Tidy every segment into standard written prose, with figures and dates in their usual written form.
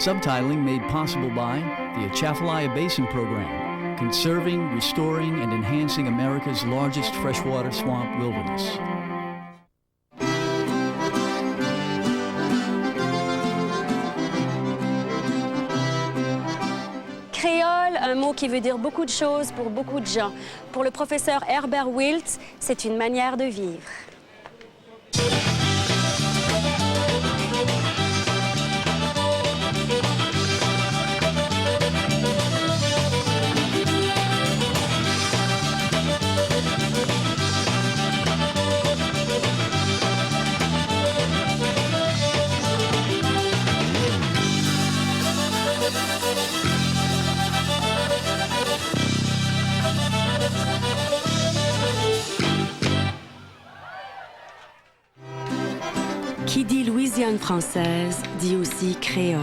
Subtitling made possible by the Atchafalaya Basin Program, conserving, restoring, and enhancing America's largest freshwater swamp wilderness. Créole, un mot qui veut dire beaucoup de choses pour beaucoup de gens. Pour le professeur Herbert Wiltz, c'est une manière de vivre. Qui dit Louisiane française dit aussi créole.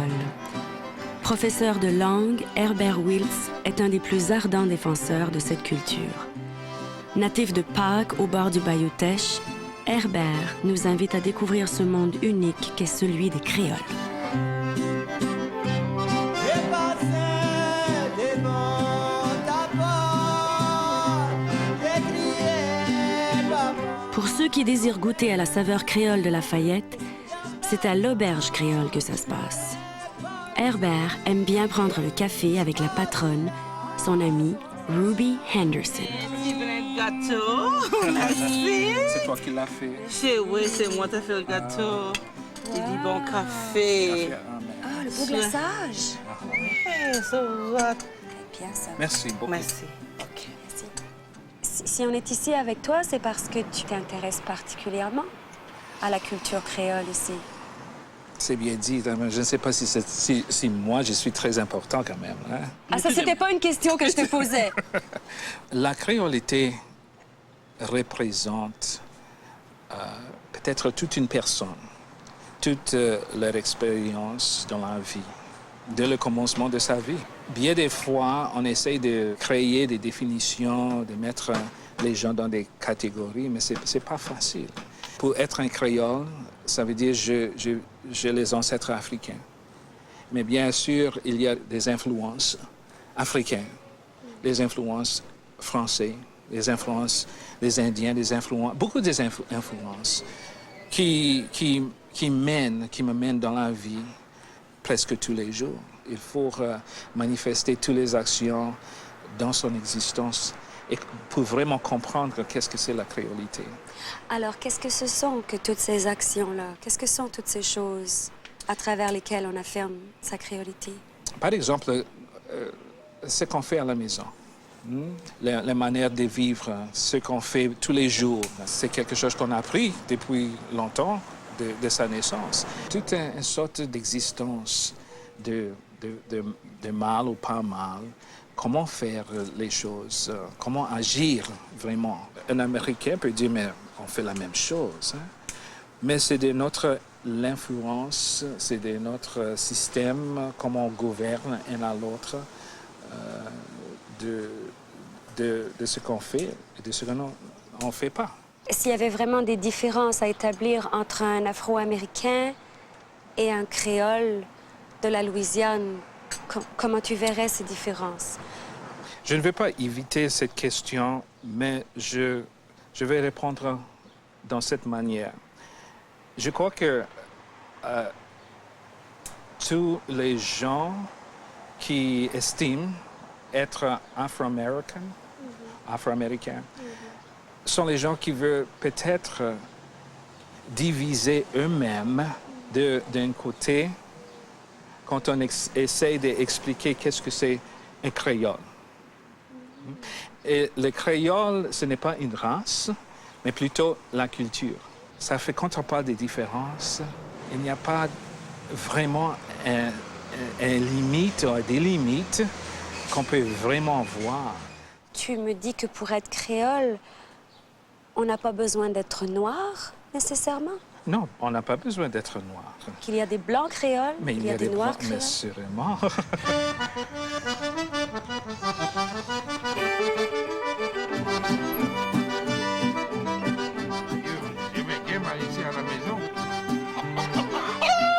Professeur de langue, Herbert Wiltz est un des plus ardents défenseurs de cette culture. Natif de Pâques au bord du bayou Teche, Herbert nous invite à découvrir ce monde unique qu'est celui des créoles. Pour ceux qui désirent goûter à la saveur créole de Lafayette, c'est à l'auberge créole que ça se passe. Herbert aime bien prendre le café avec la patronne, son amie Ruby Henderson. Gâteau, merci. C'est toi qui l'as fait. Oui, c'est moi qui ai fait le gâteau. Et du bon café. Ah, le beau glaçage. Hey, ça va. Bien ça. Merci beaucoup. Merci. OK. Merci. Si on est ici avec toi, c'est parce que tu t'intéresses particulièrement à la culture créole ici. C'est bien dit. Je ne sais pas si moi, je suis très important quand même. Hein? Ah, ça, c'était pas une question que je te posais. La créolité représente peut-être toute une personne, toute leur expérience dans la vie, dès le commencement de sa vie. Bien des fois, on essaye de créer des définitions, de mettre les gens dans des catégories, mais c'est pas facile. Pour être un créole, ça veut dire j'ai les ancêtres africains. Mais bien sûr, il y a des influences africaines, des influences françaises, des influences des Indiens, beaucoup des influences qui me mènent dans la vie presque tous les jours. Il faut manifester toutes les actions dans son existence et pour vraiment comprendre qu'est-ce que c'est la créolité. Alors, qu'est-ce que ce sont que toutes ces actions-là? Qu'est-ce que sont toutes ces choses à travers lesquelles on affirme sa créolité? Par exemple, ce qu'on fait à la maison, la manière de vivre, ce qu'on fait tous les jours, c'est quelque chose qu'on a appris depuis longtemps, de sa naissance. Toute une sorte d'existence de mal ou pas mal. Comment faire les choses, comment agir vraiment. Un Américain peut dire, mais on fait la même chose. Hein? Mais c'est de l'influence, c'est de notre système, comment on gouverne un à l'autre, de ce qu'on fait et de ce qu'on ne fait pas. S'il y avait vraiment des différences à établir entre un Afro-Américain et un Créole de la Louisiane, comment tu verrais ces différences? Je ne vais pas éviter cette question, mais je vais répondre dans cette manière. Je crois que tous les gens qui estiment être afro-américains, sont les gens qui veulent peut-être diviser eux-mêmes d'un côté quand on essaie d'expliquer qu'est-ce que c'est un créole. Et le créole, ce n'est pas une race, mais plutôt la culture. Ça fait quand on parle des différences, il n'y a pas vraiment une limite ou des limites qu'on peut vraiment voir. Tu me dis que pour être créole, on n'a pas besoin d'être noir, nécessairement? Non, on n'a pas besoin d'être noir. Qu'il y a des blancs créoles, mais il y a des noirs créoles? Mais sûrement.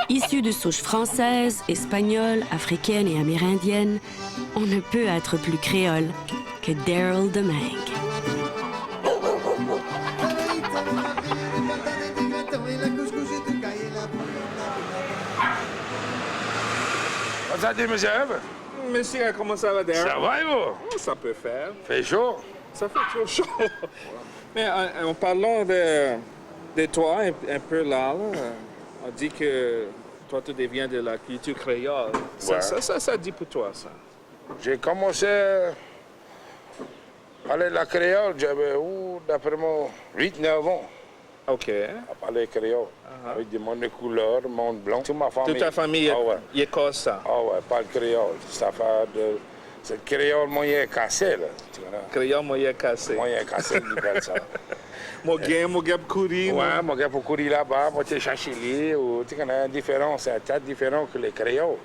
Issu Issu de souches françaises, espagnoles, africaines et amérindiennes, on ne peut être plus créole que Daryl Domingue. Ça dit, monsieur Eve? Monsieur, comment ça va, Daryl? Ça va, et vous? Oh, ça peut faire. Fait chaud? Ça fait trop chaud. Mais en parlant de toi, un peu là, on dit que toi, tu deviens de la culture créole. Ouais. Ça dit pour toi, ça. J'ai commencé à parler de la créole, j'avais, d'après moi, 8-9 ans OK. à parler créole. Avec des mondes de couleur, monde blanc. Toute ma famille. Toute ta famille Ah ouais. est comme ça. Ah ouais, parle créole. C'est le créole moyen cassé, là. Tu vois? Créole moyen cassé. Moyen cassé, il appelle ça. Mon gars courir. Ouais, mon gars, pour courir là-bas, moi, tu cherches lui, ou tu connais un différent, c'est un tas différent que les créoles.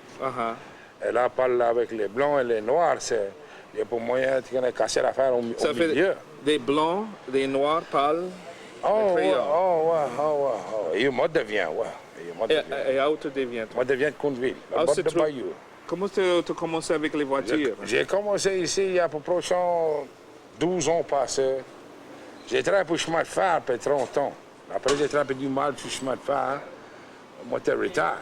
Et là, parle avec les blancs et les noirs, c'est. Il y a pour moyen, tu connais, casser l'affaire au milieu. Ça fait des blancs, des noirs parlent. Oh, créole. ouais. Et moi, devient, ouais. Et où tu deviens, toi? Moi, devient de Coundeville, Ah, le bord c'est de trop- Bayou. Comment tu as commencé avec les voitures? J'ai commencé ici il y a à peu près 12 ans passés. J'ai travaillé pour le chemin de fer après 30 ans. Après, j'ai travaillé du mal sur le chemin de fer. Moi, j'étais retard.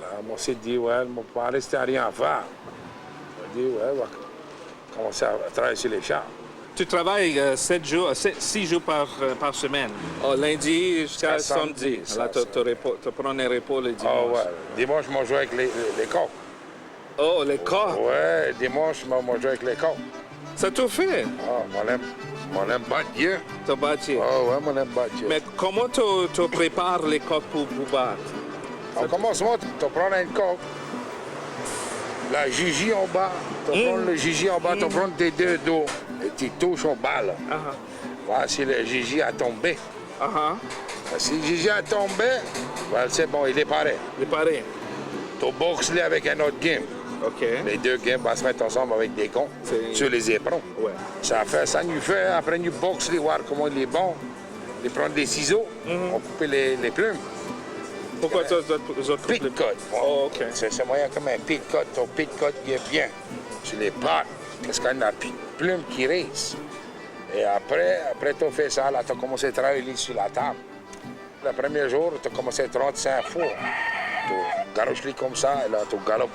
Là, moi, s'est dit, ouais, je ne peux pas rester à rien à faire. J'ai dit, ouais, on va commencer à travailler sur les chars. Tu travailles 6 jours par semaine. Lundi jusqu'à samedi. Là, tu prends un repos le dimanche. Ah ouais. Dimanche, je joue avec les coqs. Oh, les corps. Ouais, dimanche, je joue avec les coqs. Ça te fait? Ah, mon aime battre Dieu. Tu bâti. Ah ouais, mon aime battre Dieu. Mais comment tu prépares les coqs pour battre? En commencement, tu prends un coq, la gigie en bas, tu prends le gigie en bas, tu prends tes deux dos et tu touches au bas là. Voilà, si le gigie a tombé. Si le gigie a tombé, voilà, c'est bon, il est paré. Il est pareil. Tu boxes avec un autre game. OK. Les deux games vont se mettre ensemble avec des gants sur les éperons. Ouais. Ça nous fait, après nous boxe, voir comment il est bon, les prendre des ciseaux, on coupe les plumes. Pourquoi tu as coupé? Pit cut. Oh, OK. C'est moyen comme un pit cut. Ton pit cut il est bien sur les pattes. Parce qu'il y a une plume qui reste. Et après tu fais ça, là, tu as commencé à travailler sur la table. Le premier jour, tu as commencé à 35 fois. Tu garoches comme ça, et là, tu galopes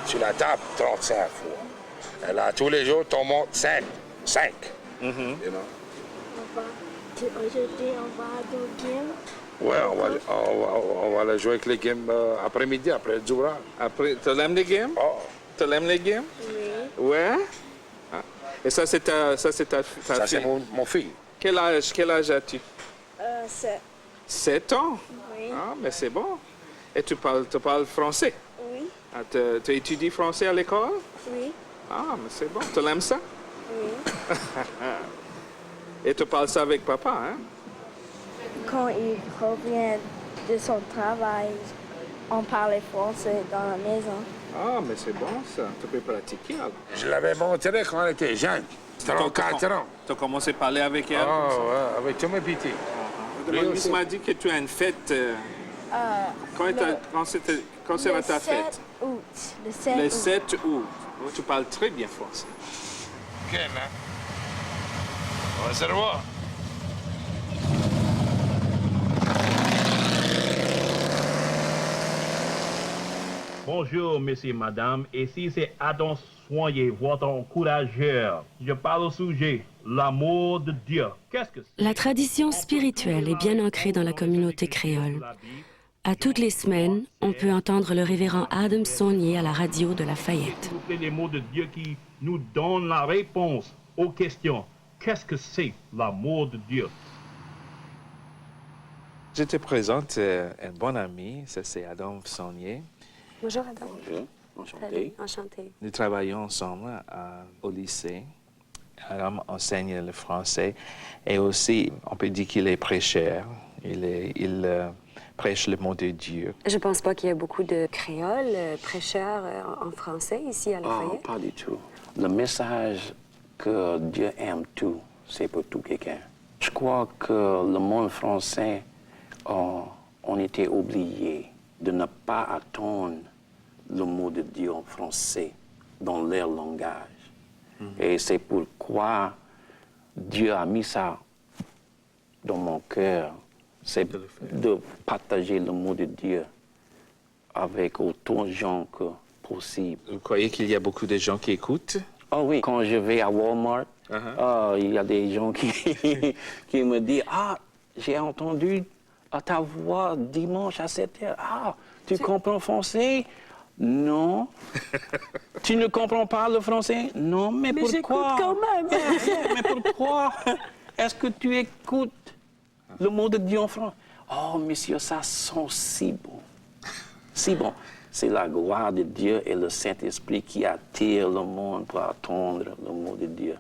sur la table 35 fois. Et là, tous les jours, tu montes 5. You know? Aujourd'hui, on va au game. Ouais, on va aller jouer avec les games après-midi, après le jour. Après, tu aimes les games? Oh. Tu aimes les games? Oui. Ouais? Ah. Et ça, c'est ta Ça, fille? c'est mon fille. Quel âge as-tu? 7. 7 ans? Oui. Ah, mais c'est bon. Et tu parles français? Oui. Ah, tu étudies français à l'école? Oui. Ah, mais c'est bon. Tu aimes ça? Oui. Et tu parles ça avec papa, hein? Quand il revient de son travail, on parle français dans la maison. Ah, mais c'est bon ça. Tu peux pratiquer alors. Je l'avais montré quand on était jeune. 34 ans. Tu as commencé à parler avec elle? Ah, ouais, avec tous mes petits. Lui aussi m'a dit que tu as une fête. Quand sera ta fête? Août. Le 7 Le août. 7 août. Oh, tu parles très bien français. OK, man. On va se revoir. Bonjour, monsieur et madame. Ici, c'est Adam Soigné, votre encourageur. Je parle au sujet, l'amour de Dieu. Qu'est-ce que c'est? La tradition spirituelle est bien ancrée dans la communauté créole. À toutes les semaines, on peut entendre le révérend Adam Saunier à la radio de Lafayette. S'il vous plaît, les mots de Dieu qui nous donnent la réponse aux questions. Qu'est-ce que c'est l'amour de Dieu? Je te présente un bon ami, ça c'est Adam Saunier. Bonjour Adam. Bonjour, enchanté. Enchanté. Nous travaillons ensemble au lycée. Adam enseigne le français et aussi, on peut dire qu'il est prêcheur. Il prêche le mot de Dieu. Je pense pas qu'il y ait beaucoup de créoles prêcheurs en français ici à Ah, Lafayette. pas du tout. Le message que Dieu aime tout, c'est pour tout quelqu'un. Je crois que le monde français, on était oublié de ne pas attendre le mot de Dieu en français dans leur langage. Et c'est pourquoi Dieu a mis ça dans mon cœur, c'est de partager le mot de Dieu avec autant de gens que possible. Vous croyez qu'il y a beaucoup de gens qui écoutent? Oh oui, quand je vais à Walmart, il y a des gens qui, qui me disent « Ah, j'ai entendu ta voix dimanche à 7 heures. Ah, tu comprends français? Non. Tu ne comprends pas le français? Non, mais pourquoi? J'écoute quand même. Mais pourquoi est-ce que tu écoutes le mot de Dieu en français? Oh, monsieur, ça sent si bon. Si bon. C'est la gloire de Dieu et le Saint-Esprit qui attire le monde pour attendre le mot de Dieu.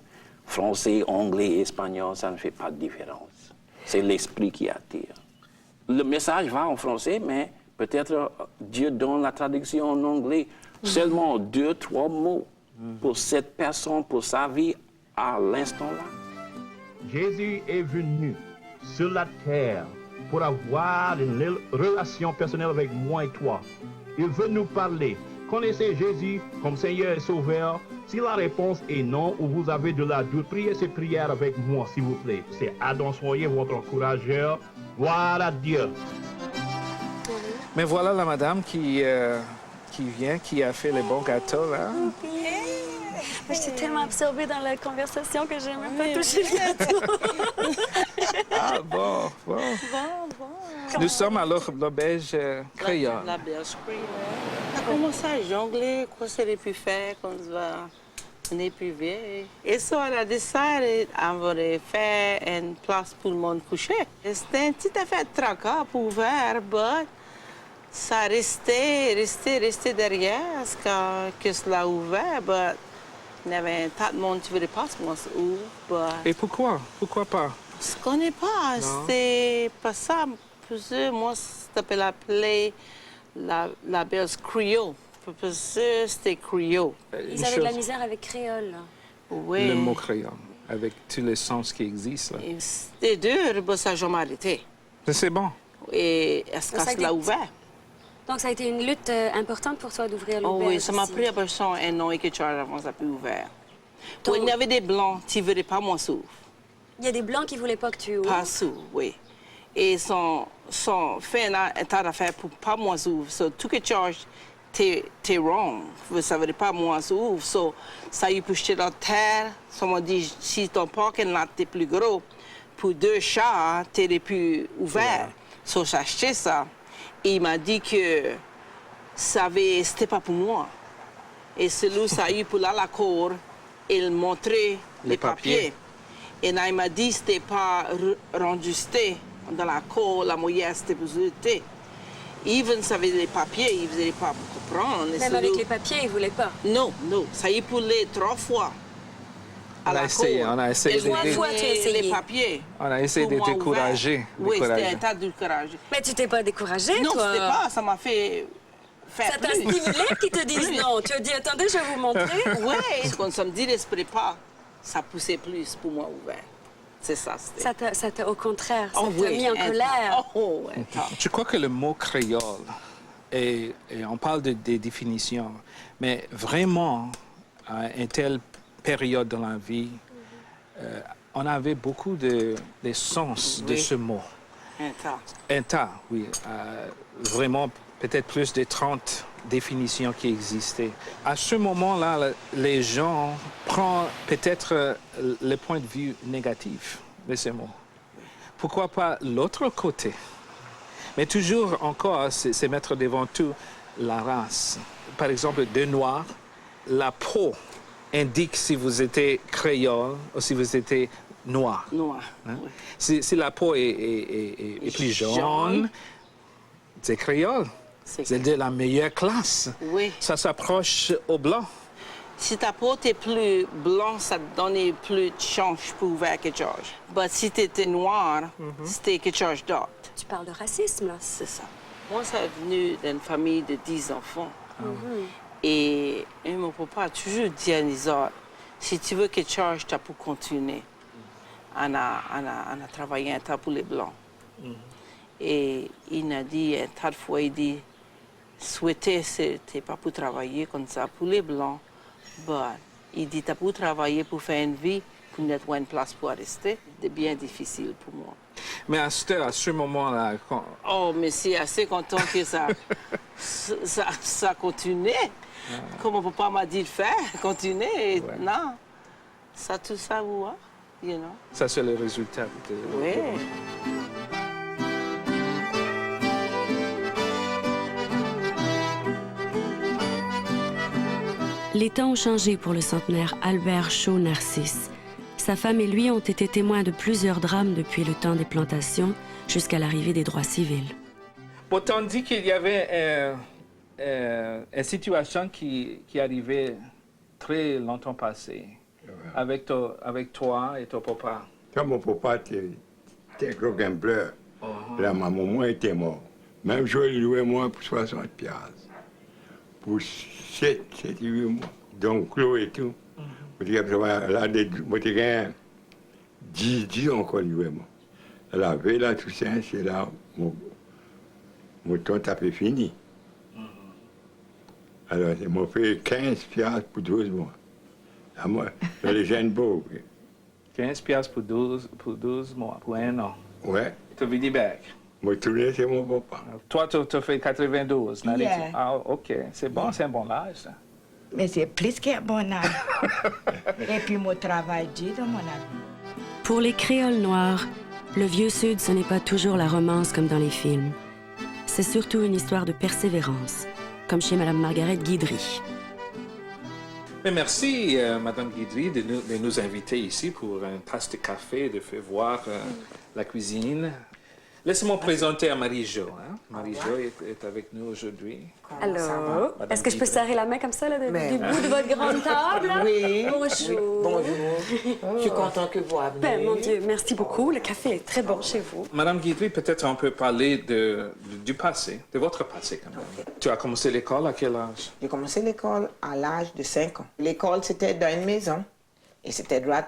Français, anglais, espagnol, ça ne fait pas de différence. C'est l'Esprit qui attire. Le message va en français, mais peut-être Dieu donne la traduction en anglais. Seulement 2, 3 mots pour cette personne, pour sa vie à l'instant-là. Jésus est venu sur la terre pour avoir une relation personnelle avec moi et toi. Il veut nous parler. Connaissez Jésus comme Seigneur et Sauveur? Si la réponse est non ou vous avez de la doute, priez cette prière avec moi, s'il vous plaît. C'est Adam Soyer, votre encourageur. Gloire à Dieu. Mais voilà la madame qui vient, qui a fait les bons gâteaux, là. J'étais tellement absorbée dans la conversation que j'ai même pas touché le gâteau. Ah, bon. Nous sommes à l'auberge créole. L'auberge créole. On a commencé à jongler, qu'on s'est pu faire, qu'on va venir privé. Et ça, on a décidé de faire une place pour le monde coucher. C'était une petite affaire de tracas pour ouvert, mais ça restait derrière que cela a ouvert, mais il y avait un tas de monde qui voulait pas se ouvrir. Et pourquoi? Pourquoi pas? Je ne connais pas. C'est pas ça. Moi, c'était l'appeler la belle créole. Parce que c'était créole. Ils avaient de la misère avec créole. Oui. Le mot créole, avec tous les sens qui existent. Là. C'était dur, mais ça n'a jamais arrêté. C'est bon. Et est-ce que ça l'a ouvert? Donc, ça a été une lutte importante pour toi d'ouvrir l'auberge. Oh oui, ça m'a pris un an et quelque chose avant que ça ait ouvert. Il y avait des Blancs qui ne voulaient pas moi s'ouvrir. Il y a des Blancs qui ne voulaient pas que tu ouvres. Pas s'ouvrir, oui. Et ils ont fait un tas d'affaires pour pas moi s'ouvrir. So, tout que charge, t'es wrong. Ça ne voulait pas moi s'ouvrir. So, ça a eu pour jeter dans terre. Ça m'a dit, si ton parking lot est plus gros, pour 2 chats, t'es plus ouvert. So, j'ai acheté ça. Et il m'a dit que c'était pas pour moi. Et celui ça a eu pour la cour, il montrait les papiers. Et là, il m'a dit que c'était pas renregistré dans la cour, la moyenne c'était pour jeter. Even savait les papiers, il ne faisait pas comprendre. Même avec les papiers, il ne voulait pas. Non. Ça y est pour les 3 fois. On a essayé les papiers. On a essayé de décourager. Oui, c'était un tas de décourager. Mais tu t'es pas découragé, toi? Non, c'était pas. Ça m'a fait faire ça t'a stimulé qu'ils te disent non. Tu as dit, attendez, je vais vous montrer. Oui, quand ça me dit l'esprit pas, ça poussait plus pour moi ouvert. C'est ça, c'était. Ça t'a, au contraire, ça t'a mis en colère. Je crois que le mot créole, et on parle des définitions, mais vraiment, à une telle période dans la vie, on avait beaucoup de sens de ce mot. Un tas, oui. Vraiment, peut-être plus de 30 définitions qui existaient. À ce moment-là, les gens prennent peut-être le point de vue négatif de ces mots. Pourquoi pas l'autre côté? Mais toujours encore, c'est mettre devant tout la race. Par exemple, de noir, la peau indique si vous êtes créole ou si vous êtes noir. Noir. Hein? Oui. Si la peau est plus jaune, c'est créole. C'est de la meilleure classe. Oui. Ça s'approche au blanc. Si ta peau est plus blanche, ça te donne plus de chance pour ouvrir quelque chose. Mais si tu étais noir, c'était quelque chose d'autre. Tu parles de racisme, là? C'est ça. Moi, ça est venu d'une famille de 10 enfants. Et mon papa a toujours dit à nous autres, si tu veux quelque chose, tu as pour continuer. On a travaillé un tas pour les Blancs. Et il a dit un tas de fois, il dit, souhaitait, c'était pas pour travailler comme ça pour les Blancs. But, il dit, t'as pour travailler, pour faire une vie, pour n'être une place pour rester. C'était bien difficile pour moi. Mais à ce moment-là, Oh, mais c'est assez content que ça continue. Comme mon papa m'a dit de faire, continuer. Ouais. Non, ça, tout ça, ouais, you know. Ça, c'est le résultat. Oui. Les temps ont changé pour le centenaire Albert Shaw-Narcisse. Sa femme et lui ont été témoins de plusieurs drames depuis le temps des plantations jusqu'à l'arrivée des droits civils. Bon, tandis qu'il y avait une situation qui arrivait très longtemps passé avec toi et ton papa. Quand mon papa était gros gambleur, là, ma maman était morte. Même jour, il louait moi pour 60 piastres. Pour 7, 8 mois. Donc, Clos et tout. Là, moi, j'ai gagné 10 ans qu'on louait moi. La veille, là, tout ça, c'est là, mon temps a fait fini. Alors, ils m'ont fait 15 piastres pour 12 mois. À moi, les jeunes beaux. 15 piastres pour 12 mois, pour 1 an. Ouais. Tu veux dire back? Moi, tourné, c'est mon papa. Toi, tu fais 92, n'est-ce Yeah. pas? Ah, OK. C'est bon, c'est un bon âge, ça. Mais c'est plus qu'un bon âge. Et puis, mon travail dur dans mon âge. Pour les créoles noirs, le Vieux Sud, ce n'est pas toujours la romance comme dans les films. C'est surtout une histoire de persévérance, comme chez Mme Margaret Guidry. Mais merci, Mme Guidry, de nous inviter ici pour une tasse de café, de faire voir la cuisine. Laissez-moi présenter à Marie-Jo. Hein? Marie-Jo est avec nous aujourd'hui. Alors, Madame est-ce que je peux Guidry. serrer la main comme ça, là, du Mais- bout de votre grande table? Oui. Bonjour. Bonjour. Je suis content que vous avez Ben, mon Dieu, merci beaucoup. Le café est très bon chez vous. Madame Guidry, peut-être on peut parler du passé, de votre passé quand même. Tu as commencé l'école à quel âge? J'ai commencé l'école à l'âge de 5 ans. L'école, c'était dans une maison. Et c'était droit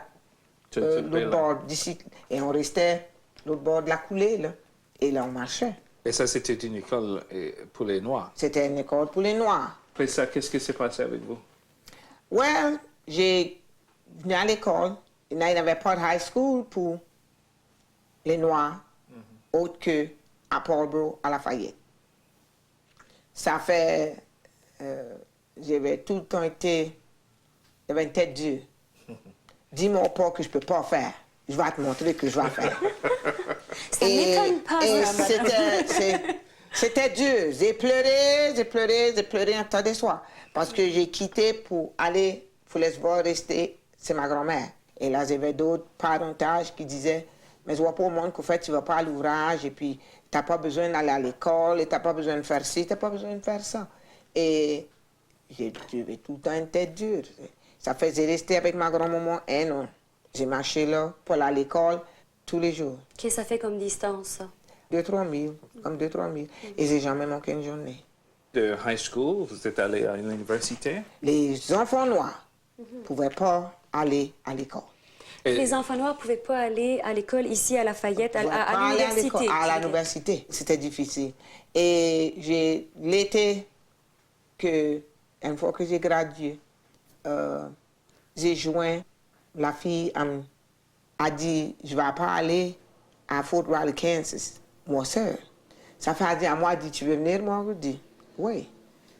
l'autre bord d'ici. Et on restait l'autre bord de la coulée, là. Et là, on marchait. Et ça, c'était une école pour les Noirs. C'était une école pour les Noirs. Après ça, qu'est-ce qui s'est passé avec vous? Well, j'ai venu à l'école. Il n'y avait pas de high school pour les Noirs, autre que à Paulboro, à Lafayette. Ça fait... j'avais tout le temps été... J'avais une tête dure. Dis-moi pas que je peux pas faire. Je vais te montrer que je vais faire. Ça m'étonne pas, et ça, madame. c'était dur. J'ai pleuré un tas de soirs. Parce que j'ai quitté pour aller, pour les voir rester, c'est ma grand-mère. Et là, j'avais d'autres parentage qui disaient, mais je vois pas au monde qu'en fait, tu vas pas à l'ouvrage, et puis tu n'as pas besoin d'aller à l'école, et tu n'as pas besoin de faire ci, tu n'as pas besoin de faire ça. Et j'ai tout le temps une tête dure. Ça faisait rester avec ma grand-maman 1 an. J'ai marché là pour aller à l'école tous les jours. Qu'est-ce que ça fait comme distance, ça? 2-3 000, comme 2-3 000. Et j'ai jamais manqué une journée. De high school, vous êtes allé à l'université? Les enfants noirs ne pouvaient pas aller à l'école. Les enfants noirs ne pouvaient pas aller à l'école ici à Lafayette, à l'université. À l'université, c'était difficile. Et l'été, une fois que j'ai gradué, j'ai joint, la fille a dit, je ne vais pas aller à Fort Riley, Kansas, moi seule. Ça fait dire à moi, dit, tu veux venir, moi? Je dis, oui.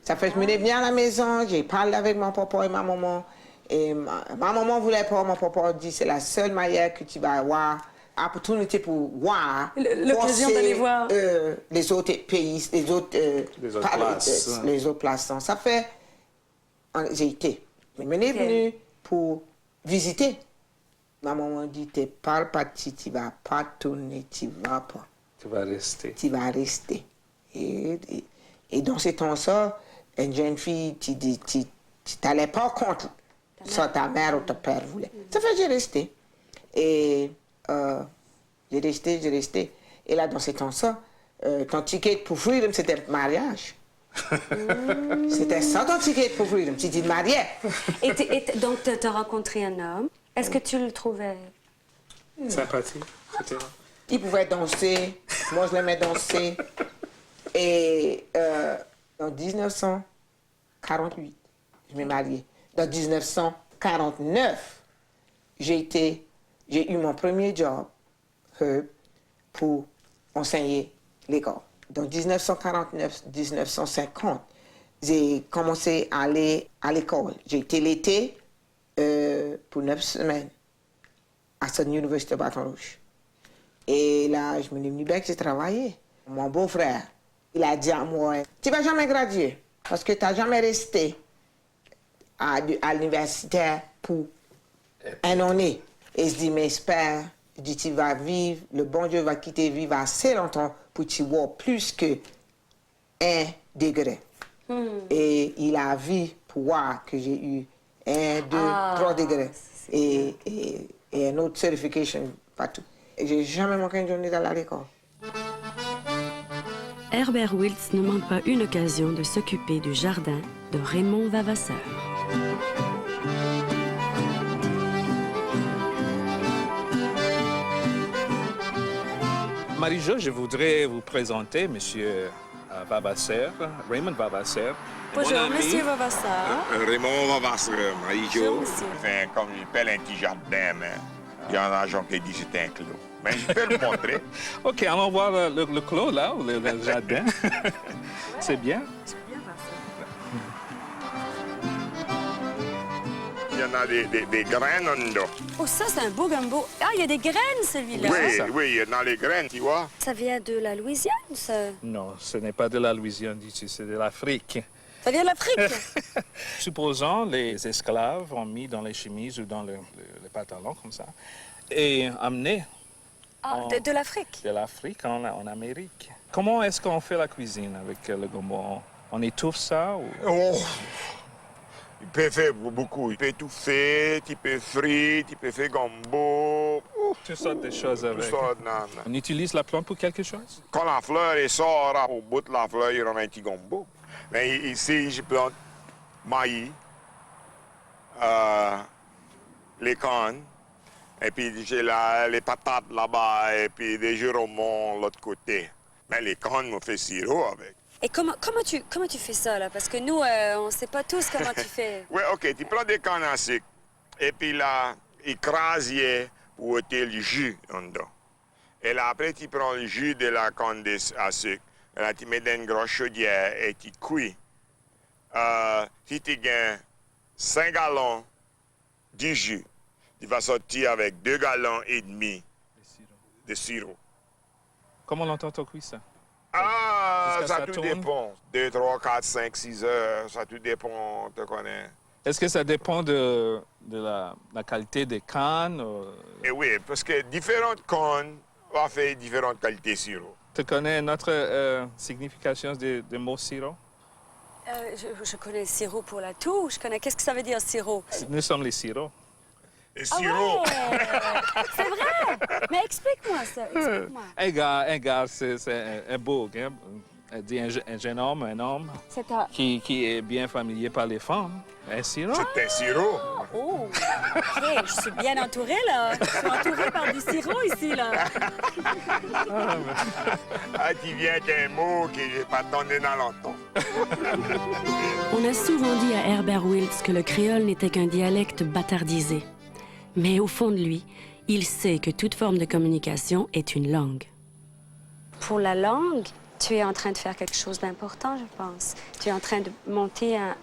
Ça fait, je me venir à la maison, j'ai parlé avec mon papa et ma maman. Et ma maman ne voulait pas, mon papa dit, c'est la seule manière que tu vas avoir opportunité pour voir. L'occasion d'aller voir. Les autres pays, les autres places. Les autres places. Ça fait, j'ai été. Je suis venue pour visiter. Ma maman dit, tu parles pas, tu ne vas pas tourner, tu ne vas pas. Tu vas rester. Tu vas rester. Et dans ces temps-là, une jeune fille, tu n'allais pas contre ça, ta mère ou ton père voulait. Ça fait que j'ai resté. Et j'ai resté. Et là, dans ces temps-là, ton ticket pour Freedom, c'était le mariage. C'était ça ton ticket pour Freedom. Tu te mariais. Donc, tu as rencontré un homme. Est-ce que tu le trouvais sympathique? Il pouvait danser. Moi, je l'aimais danser. Et En 1948, je m'ai mariée. En 1949, j'ai eu mon premier job pour enseigner l'école. En 1949-1950, j'ai commencé à aller à l'école. J'ai été l'été pour 9 semaines à Southern University de Baton Rouge. Et là, je me suis venu bien que j'ai travaillé. Mon beau-frère, il a dit à moi, tu ne vas jamais graduer parce que tu n'as jamais resté à l'université pour un année. Et je dis, mais j'espère, je dis, tu vas vivre, le bon Dieu va quitter vivre assez longtemps pour tu voir plus que 1 degré. Et il a vu pour voir que j'ai eu 1, 2, 3 degrés. Et un autre certification, partout. Et j'ai jamais manqué une journée d'aller à l'école. Herbert Wiltz ne manque pas une occasion de s'occuper du jardin de Raymond Vavasseur. Marie-Jo, je voudrais vous présenter M. Vavasseur, Raymond Vavasseur. Bonjour, Monsieur Vavasseur. Raymond Vavasseur, Marie-Jo. Bonjour, monsieur. Enfin, comme il pèle un petit jardin, mais il y en a gens qui disent que c'est un clos. Mais je peux le montrer. OK, allons voir le clos, là, ou le jardin. C'est bien. Il y en a des graines en dedans. Oh, ça, c'est un beau gumbo. Ah, il y a des graines, celui-là. Oui, il y en a les graines, tu vois. Ça vient de la Louisiane, ça? Non, ce n'est pas de la Louisiane du tout, c'est de l'Afrique. Ça vient de l'Afrique? Supposons les esclaves ont mis dans les chemises ou dans les pantalons, comme ça, et amené de l'Afrique? De l'Afrique en Amérique. Comment est-ce qu'on fait la cuisine avec le gombo? On étouffe ça ou... Oh. Il peut faire beaucoup. Il peut étouffer, il peut frire, il peut faire gombo. Toutes sortes de choses avec. Non. On utilise la plante pour quelque chose? Quand la fleur sort, au bout de la fleur, il y aura un petit gombo. Mais ici, je plante maïs, les cannes, et puis j'ai les patates là-bas, et puis des giromons de l'autre côté. Mais les cannes me fait sirop avec. Et comment tu fais ça, là? Parce que nous, on ne sait pas tous comment tu fais. Oui, OK. Tu prends des cannes à sucre, et puis là, écraser pour ôter le jus en dedans. Et là, après, tu prends le jus de la canne à sucre. Et là, tu mets dans une grosse chaudière et tu cuis. Si tu gagnes 5 gallons de jus, tu vas sortir avec 2 gallons et demi de sirop. Comment longtemps tu cuis ça? Ça tout dépend. 2, 3, 4, 5, 6 heures, ça tout dépend, tu connais. Est-ce que ça dépend de la qualité des cannes? Et oui, parce que différentes cannes vont faire différentes qualités de sirop. Tu connais notre signification des mots sirop? Je connais sirop pour la toux. Je connais. Qu'est-ce que ça veut dire, sirop? Nous sommes les sirops. Les sirops? C'est vrai! Mais explique-moi ça. Explique-moi. Un gars, c'est un beau gars. Un jeune homme, un homme qui est bien familier par les femmes. Un sirop. C'est un sirop. Oh, OK. Je suis bien entourée, là. Je suis entourée par du sirop ici, là. Tu viens qu'un mot que je n'ai pas entendu dans longtemps. On a souvent dit à Herbert Wiltz que le créole n'était qu'un dialecte bâtardisé. Mais au fond de lui, il sait que toute forme de communication est une langue. Pour la langue, tu es en train de faire quelque chose d'important, je pense. Tu es en train de monter un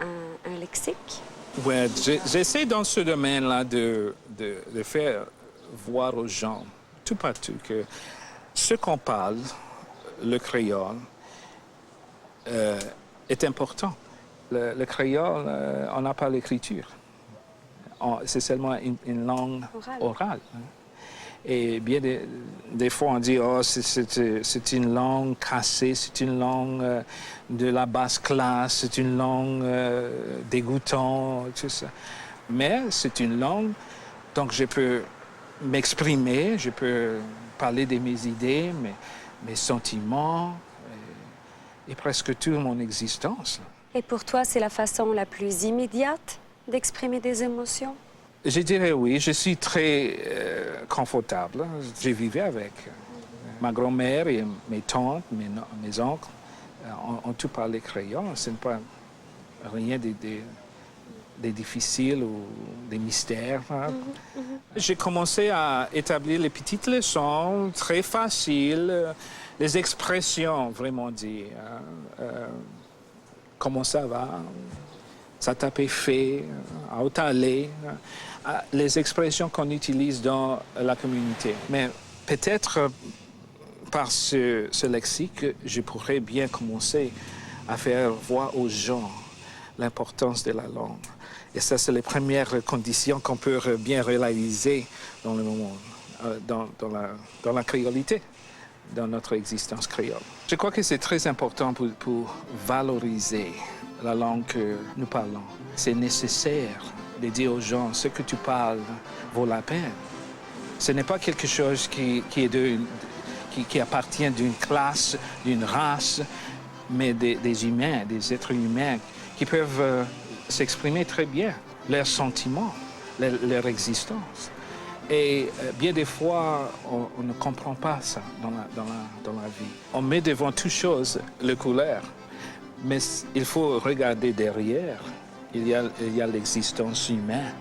lexique. Oui, j'essaie dans ce domaine-là de faire voir aux gens, tout partout, que ce qu'on parle, le créole, est important. Le créole, on n'a pas l'écriture. C'est seulement une langue orale. Et bien des fois, on dit, oh, c'est une langue cassée, c'est une langue de la basse classe, c'est une langue dégoûtante, tout ça. Mais c'est une langue, donc je peux m'exprimer, je peux parler de mes idées, mes sentiments, et presque toute mon existence. Et pour toi, c'est la façon la plus immédiate d'exprimer des émotions? Je dirais oui. Je suis très confortable. Je vivais avec ma grand-mère et mes tantes, mes oncles. on tout parlait créole, ce n'est pas rien de difficile ou des mystères. Hein. J'ai commencé à établir les petites leçons très faciles, les expressions vraiment dit. Comment ça va? Ça t'a fait, à où t'allais? Les expressions qu'on utilise dans la communauté. Mais peut-être par ce lexique, je pourrais bien commencer à faire voir aux gens l'importance de la langue. Et ça, c'est les premières conditions qu'on peut bien réaliser dans le monde, dans la créolité, dans notre existence créole. Je crois que c'est très important pour valoriser la langue que nous parlons. C'est nécessaire de dire aux gens ce que tu parles vaut la peine. Ce n'est pas quelque chose qui appartient d'une classe, d'une race, mais des humains, des êtres humains qui peuvent s'exprimer très bien, leurs sentiments, leur existence. Et bien des fois, on ne comprend pas ça dans la vie. On met devant toute chose le couleur, mais il faut regarder derrière. Il y a l'existence humaine.